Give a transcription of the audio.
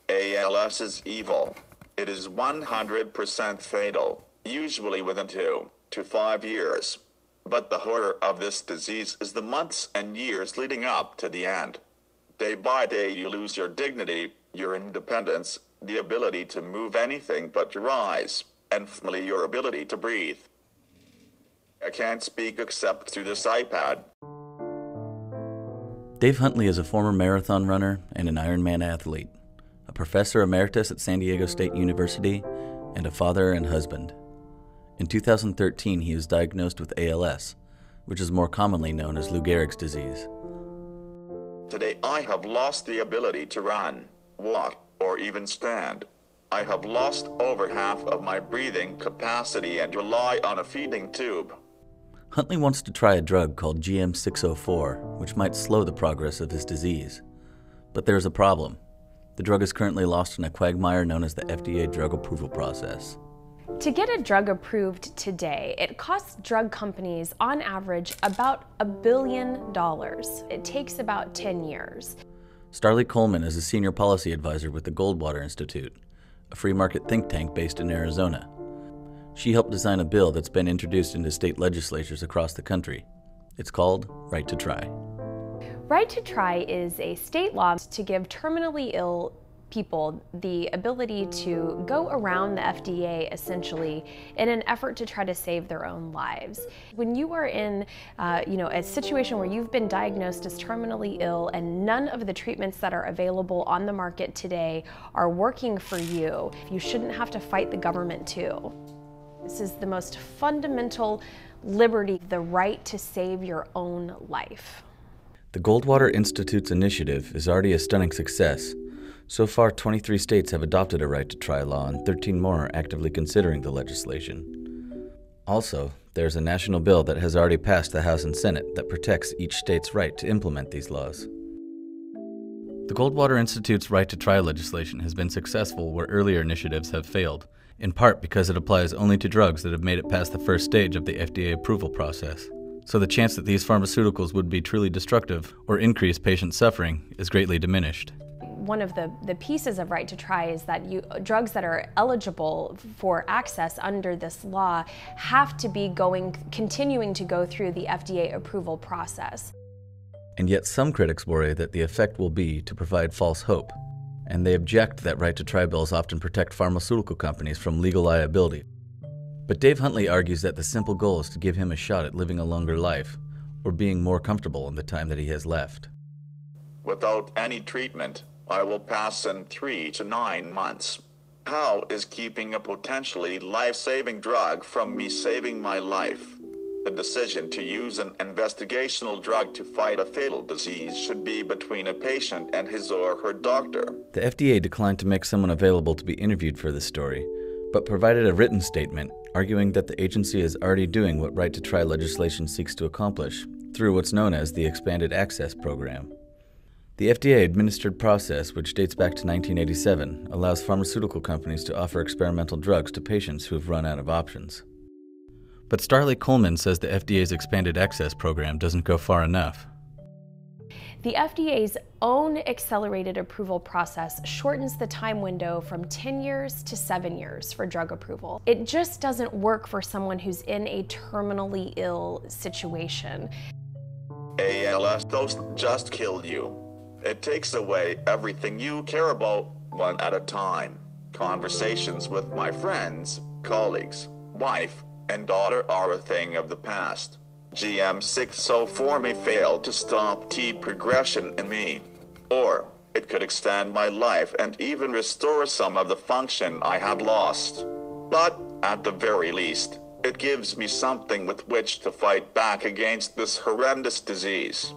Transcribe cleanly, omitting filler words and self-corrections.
ALS is evil. It is 100% fatal, usually within 2 to 5 years. But the horror of this disease is the months and years leading up to the end. Day by day you lose your dignity, your independence, the ability to move anything but your eyes, and finally your ability to breathe. I can't speak except through this iPad. Dave Huntley is a former marathon runner and an Ironman athlete, a professor emeritus at San Diego State University, and a father and husband. In 2013, he was diagnosed with ALS, which is more commonly known as Lou Gehrig's disease. Today I have lost the ability to run, walk, or even stand. I have lost over half of my breathing capacity and rely on a feeding tube. Huntley wants to try a drug called GM604, which might slow the progress of his disease. But there's a problem. The drug is currently lost in a quagmire known as the FDA drug approval process. To get a drug approved today, it costs drug companies on average about $1 billion. It takes about 10 years. Starlee Coleman is a senior policy advisor with the Goldwater Institute, a free market think tank based in Arizona. She helped design a bill that's been introduced into state legislatures across the country. It's called Right to Try. Right to Try is a state law to give terminally ill people the ability to go around the FDA essentially in an effort to try to save their own lives. When you are in a situation where you've been diagnosed as terminally ill and none of the treatments that are available on the market today are working for you, you shouldn't have to fight the government too. This is the most fundamental liberty, the right to save your own life. The Goldwater Institute's initiative is already a stunning success. So far, 23 states have adopted a right to try law, and 13 more are actively considering the legislation. Also, there's a national bill that has already passed the House and Senate that protects each state's right to implement these laws. The Goldwater Institute's right to try legislation has been successful where earlier initiatives have failed, in part because it applies only to drugs that have made it past the first stage of the FDA approval process. So the chance that these pharmaceuticals would be truly destructive or increase patient suffering is greatly diminished. One of the pieces of Right to Try is that drugs that are eligible for access under this law have to be continuing to go through the FDA approval process. And yet some critics worry that the effect will be to provide false hope, and they object that Right to Try bills often protect pharmaceutical companies from legal liability. But Dave Huntley argues that the simple goal is to give him a shot at living a longer life, or being more comfortable in the time that he has left. Without any treatment, I will pass in 3 to 9 months. How is keeping a potentially life-saving drug from me saving my life? The decision to use an investigational drug to fight a fatal disease should be between a patient and his or her doctor. The FDA declined to make someone available to be interviewed for this story, but provided a written statement arguing that the agency is already doing what Right to Try legislation seeks to accomplish through what's known as the Expanded Access Program. The FDA-administered process, which dates back to 1987, allows pharmaceutical companies to offer experimental drugs to patients who have run out of options. But Starlee Coleman says the FDA's Expanded Access Program doesn't go far enough. The FDA's own accelerated approval process shortens the time window from 10 years to 7 years for drug approval. It just doesn't work for someone who's in a terminally ill situation. ALS doesn't just kill you. It takes away everything you care about, one at a time. Conversations with my friends, colleagues, wife, and daughter are a thing of the past. GM604 may fail to stop T progression in me. Or it could extend my life and even restore some of the function I had lost. But, at the very least, it gives me something with which to fight back against this horrendous disease.